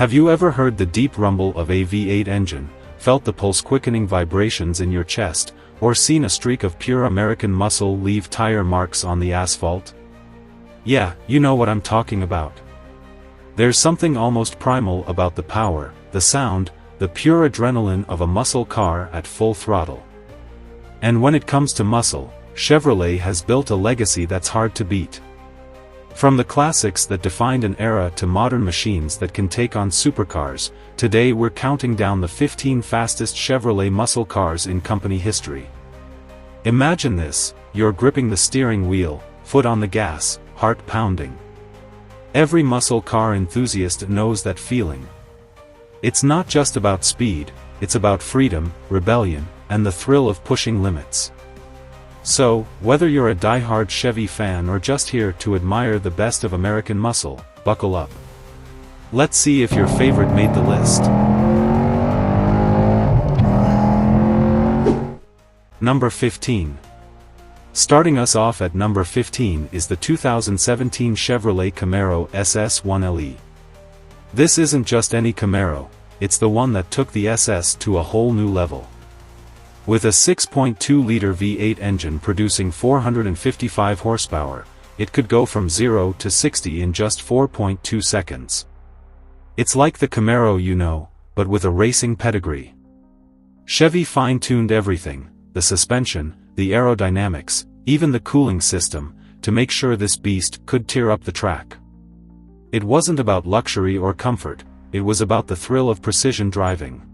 Have you ever heard the deep rumble of a V8 engine, felt the pulse-quickening vibrations in your chest, or seen a streak of pure American muscle leave tire marks on the asphalt? Yeah, you know what I'm talking about. There's something almost primal about the power, the sound, the pure adrenaline of a muscle car at full throttle. And when it comes to muscle, Chevrolet has built a legacy that's hard to beat. From the classics that defined an era to modern machines that can take on supercars, today we're counting down the 15 fastest Chevrolet muscle cars in company history. Imagine this: you're gripping the steering wheel, foot on the gas, heart pounding. Every muscle car enthusiast knows that feeling. It's not just about speed, it's about freedom, rebellion, and the thrill of pushing limits. So, whether you're a die-hard Chevy fan or just here to admire the best of American muscle, buckle up. Let's see if your favorite made the list. Number 15. Starting us off at number 15 is the 2017 Chevrolet Camaro SS1LE. This isn't just any Camaro, it's the one that took the SS to a whole new level. With a 6.2-liter V8 engine producing 455 horsepower, it could go from 0 to 60 in just 4.2 seconds. It's like the Camaro you know, but with a racing pedigree. Chevy fine-tuned everything, the suspension, the aerodynamics, even the cooling system, to make sure this beast could tear up the track. It wasn't about luxury or comfort, it was about the thrill of precision driving.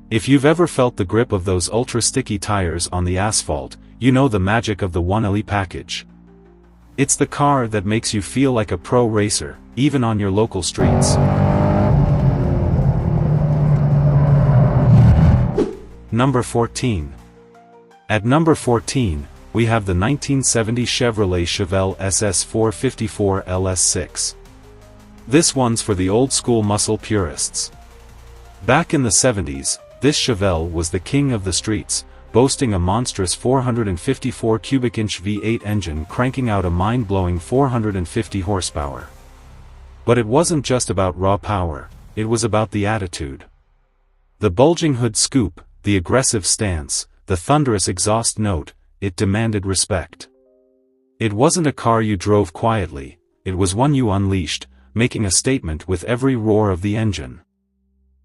If you've ever felt the grip of those ultra-sticky tires on the asphalt, you know the magic of the 1LE package. It's the car that makes you feel like a pro racer, even on your local streets. Number 14. At number 14, we have the 1970 Chevrolet Chevelle SS454 LS6. This one's for the old-school muscle purists. Back in the 70s, this Chevelle was the king of the streets, boasting a monstrous 454 cubic-inch V8 engine cranking out a mind-blowing 450 horsepower. But it wasn't just about raw power, it was about the attitude. The bulging hood scoop, the aggressive stance, the thunderous exhaust note, it demanded respect. It wasn't a car you drove quietly, it was one you unleashed, making a statement with every roar of the engine.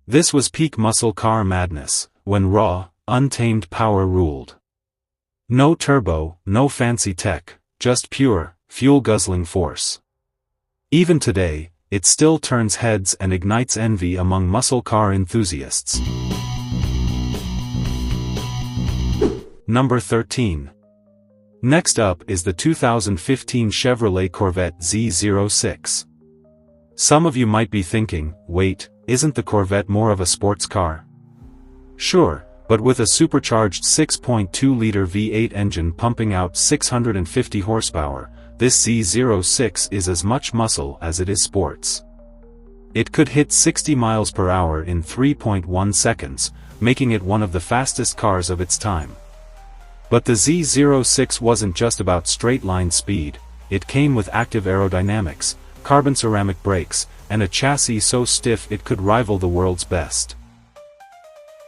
This was peak muscle car madness, when raw, untamed power ruled. No turbo, no fancy tech, just pure, fuel-guzzling force. Even today, it still turns heads and ignites envy among muscle car enthusiasts. Number 13. Next up is the 2015 Chevrolet Corvette Z06. Some of you might be thinking, wait, isn't the Corvette more of a sports car? Sure, but with a supercharged 6.2-liter V8 engine pumping out 650 horsepower, this Z06 is as much muscle as it is sports. It could hit 60 miles per hour in 3.1 seconds, making it one of the fastest cars of its time. But the Z06 wasn't just about straight-line speed, it came with active aerodynamics, carbon ceramic brakes, and a chassis so stiff it could rival the world's best.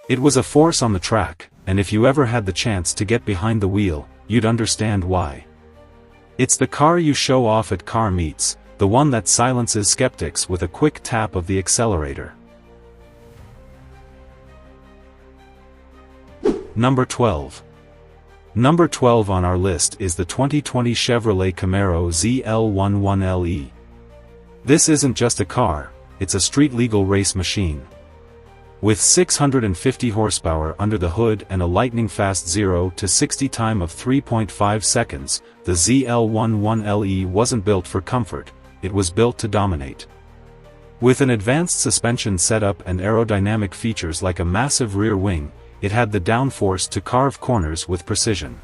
It was a force on the track, and if you ever had the chance to get behind the wheel, you'd understand why. It's the car you show off at car meets, the one that silences skeptics with a quick tap of the accelerator. Number 12. Number 12 on our list is the 2020 Chevrolet Camaro ZL11LE. This isn't just a car, it's a street-legal race machine. With 650 horsepower under the hood and a lightning-fast 0 to 60 time of 3.5 seconds, the ZL11LE wasn't built for comfort, it was built to dominate. With an advanced suspension setup and aerodynamic features like a massive rear wing, it had the downforce to carve corners with precision.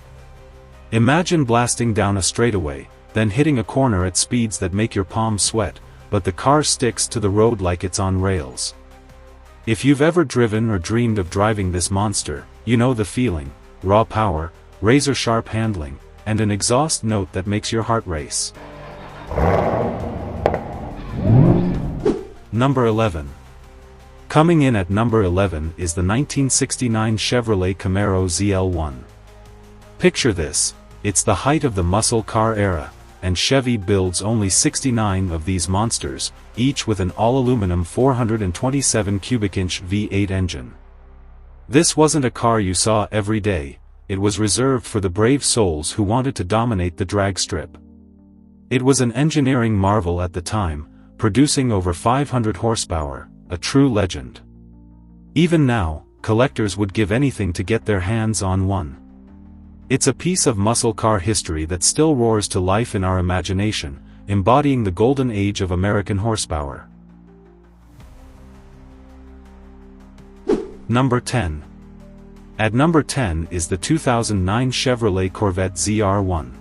Imagine blasting down a straightaway, then hitting a corner at speeds that make your palms sweat, but the car sticks to the road like it's on rails. If you've ever driven or dreamed of driving this monster, you know the feeling: raw power, razor-sharp handling, and an exhaust note that makes your heart race. Number 11. Coming in at number 11 is the 1969 Chevrolet Camaro ZL1. Picture this, it's the height of the muscle car era, and Chevy builds only 69 of these monsters, each with an all-aluminum 427 cubic-inch V8 engine. This wasn't a car you saw every day, it was reserved for the brave souls who wanted to dominate the drag strip. It was an engineering marvel at the time, producing over 500 horsepower, a true legend. Even now, collectors would give anything to get their hands on one. It's a piece of muscle car history that still roars to life in our imagination, embodying the golden age of American horsepower. Number 10. At number 10 is the 2009 Chevrolet Corvette ZR1.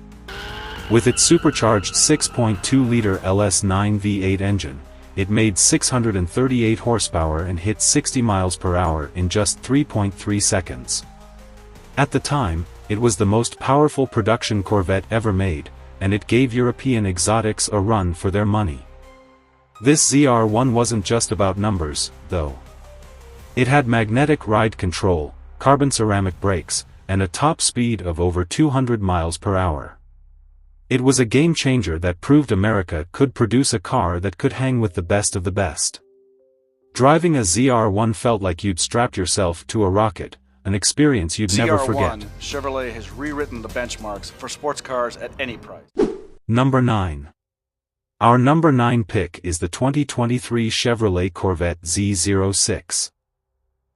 With its supercharged 6.2-liter LS9 V8 engine, it made 638 horsepower and hit 60 miles per hour in just 3.3 seconds. At the time, it was the most powerful production Corvette ever made, and it gave European exotics a run for their money. This ZR1 wasn't just about numbers, though. It had magnetic ride control, carbon ceramic brakes, and a top speed of over 200 miles per hour. It was a game-changer that proved America could produce a car that could hang with the best of the best. Driving a ZR1 felt like you'd strapped yourself to a rocket, an experience you'd never forget. Chevrolet has rewritten the benchmarks for sports cars at any price. Number 9. Our number 9 pick is the 2023 Chevrolet Corvette Z06.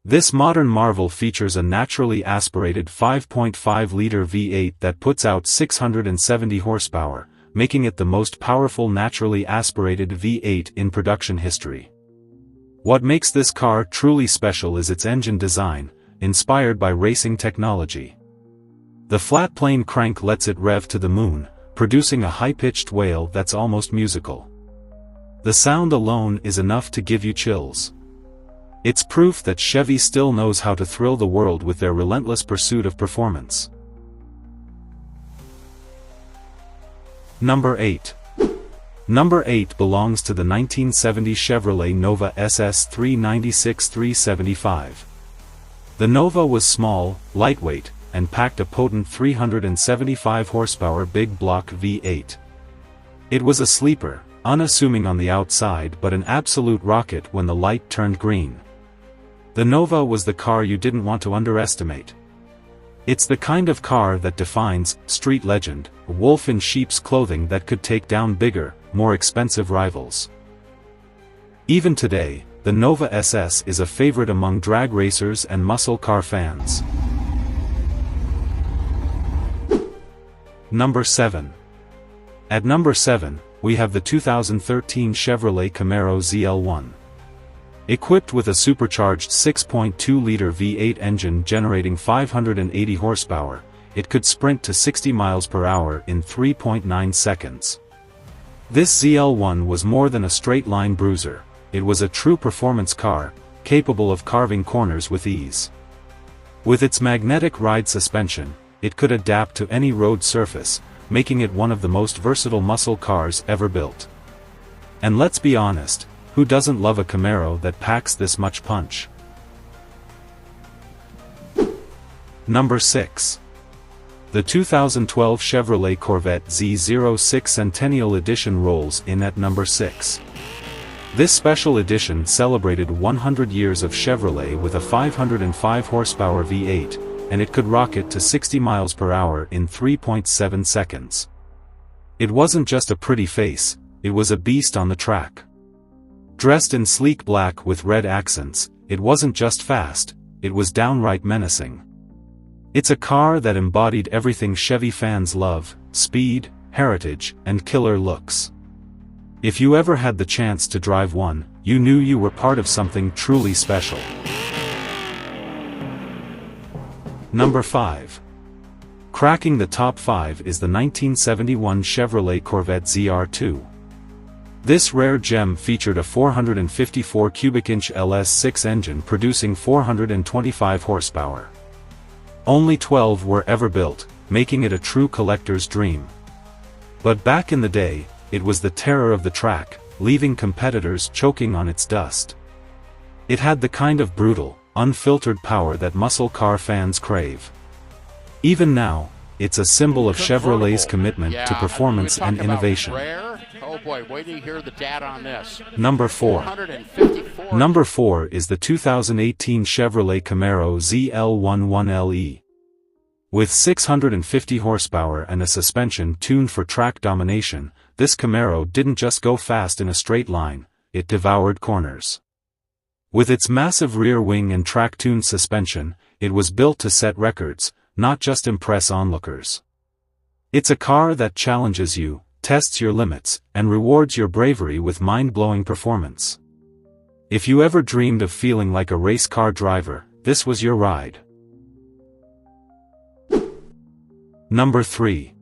This modern marvel features a naturally aspirated 5.5-liter V8 that puts out 670 horsepower, making it the most powerful naturally aspirated V8 in production history. What makes this car truly special is its engine design, inspired by racing technology. The flat-plane crank lets it rev to the moon, producing a high-pitched wail that's almost musical. The sound alone is enough to give you chills. It's proof that Chevy still knows how to thrill the world with their relentless pursuit of performance. Number 8. Number 8 belongs to the 1970 Chevrolet Nova SS 396-375. The Nova was small, lightweight, and packed a potent 375 horsepower big block V8. It was a sleeper, unassuming on the outside but an absolute rocket when the light turned green. The Nova was the car you didn't want to underestimate. It's the kind of car that defines street legend, a wolf in sheep's clothing that could take down bigger, more expensive rivals. Even today, the Nova SS is a favorite among drag racers and muscle car fans. Number 7. At number 7, we have the 2013 Chevrolet Camaro ZL1. Equipped with a supercharged 6.2-liter V8 engine generating 580 horsepower, it could sprint to 60 miles per hour in 3.9 seconds. This ZL1 was more than a straight-line bruiser, it was a true performance car, capable of carving corners with ease. With its magnetic ride suspension, it could adapt to any road surface, making it one of the most versatile muscle cars ever built. And let's be honest, who doesn't love a Camaro that packs this much punch? Number 6. The 2012 Chevrolet Corvette Z06 Centennial Edition rolls in at number 6. This special edition celebrated 100 years of Chevrolet with a 505 horsepower V8, and it could rocket to 60 miles per hour in 3.7 seconds. It wasn't just a pretty face, it was a beast on the track. Dressed in sleek black with red accents, it wasn't just fast, it was downright menacing. It's a car that embodied everything Chevy fans love: speed, heritage, and killer looks. If you ever had the chance to drive one, you knew you were part of something truly special. Number 5. Cracking the top 5 is the 1971 Chevrolet Corvette ZR2. This rare gem featured a 454 cubic-inch LS6 engine producing 425 horsepower. Only 12 were ever built, making it a true collector's dream. But back in the day, it was the terror of the track, leaving competitors choking on its dust. It had the kind of brutal, unfiltered power that muscle car fans crave. Even now, it's a symbol of Chevrolet's commitment to performance and innovation. Oh boy, wait till you hear the data on this. Number 4. Number 4 is the 2018 Chevrolet Camaro ZL11LE. With 650 horsepower and a suspension tuned for track domination, this Camaro didn't just go fast in a straight line, it devoured corners. With its massive rear wing and track-tuned suspension, it was built to set records, not just impress onlookers. It's a car that challenges you, tests your limits, and rewards your bravery with mind-blowing performance. If you ever dreamed of feeling like a race car driver, this was your ride. Number 3.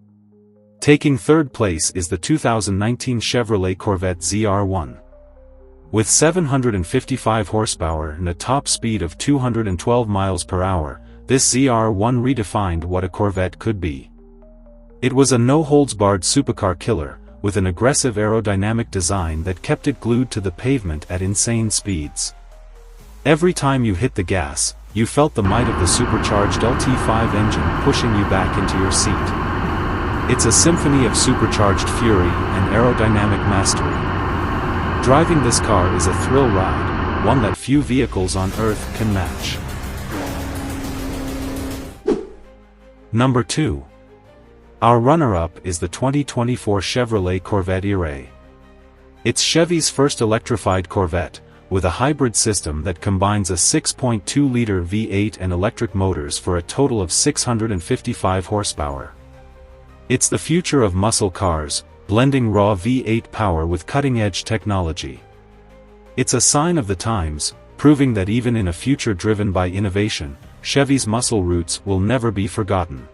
Taking third place is the 2019 Chevrolet Corvette ZR1. With 755 horsepower and a top speed of 212 miles per hour, this ZR1 redefined what a Corvette could be. It was a no-holds-barred supercar killer, with an aggressive aerodynamic design that kept it glued to the pavement at insane speeds. Every time you hit the gas, you felt the might of the supercharged LT5 engine pushing you back into your seat. It's a symphony of supercharged fury and aerodynamic mastery. Driving this car is a thrill ride, one that few vehicles on Earth can match. Number 2. Our runner-up is the 2024 Chevrolet Corvette E-Ray. It's Chevy's first electrified Corvette, with a hybrid system that combines a 6.2-liter V8 and electric motors for a total of 655 horsepower. It's the future of muscle cars, blending raw V8 power with cutting-edge technology. It's a sign of the times, proving that even in a future driven by innovation, Chevy's muscle roots will never be forgotten.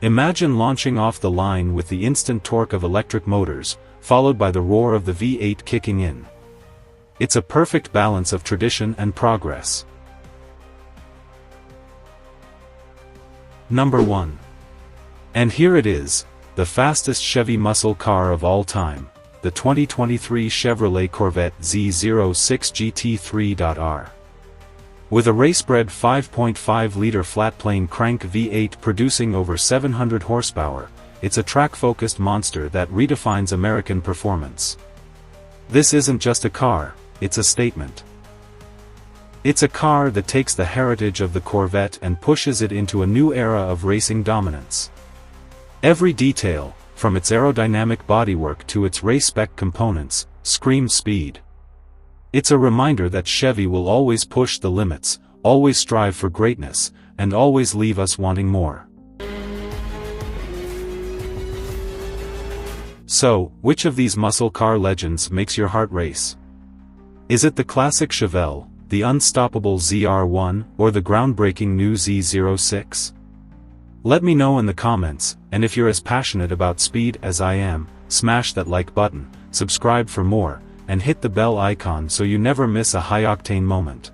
Imagine launching off the line with the instant torque of electric motors, followed by the roar of the V8 kicking in. It's a perfect balance of tradition and progress. Number 1. And here it is, the fastest Chevy muscle car of all time, the 2023 Chevrolet Corvette Z06 GT3.R. With a race-bred 5.5-liter flat-plane crank V8 producing over 700 horsepower, it's a track-focused monster that redefines American performance. This isn't just a car, it's a statement. It's a car that takes the heritage of the Corvette and pushes it into a new era of racing dominance. Every detail, from its aerodynamic bodywork to its race-spec components, screams speed. It's a reminder that Chevy will always push the limits, always strive for greatness, and always leave us wanting more. So, which of these muscle car legends makes your heart race? Is it the classic Chevelle, the unstoppable ZR1, or the groundbreaking new Z06? Let me know in the comments, and if you're as passionate about speed as I am, smash that like button, subscribe for more, and hit the bell icon so you never miss a high-octane moment.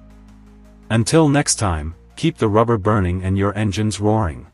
Until next time, keep the rubber burning and your engines roaring.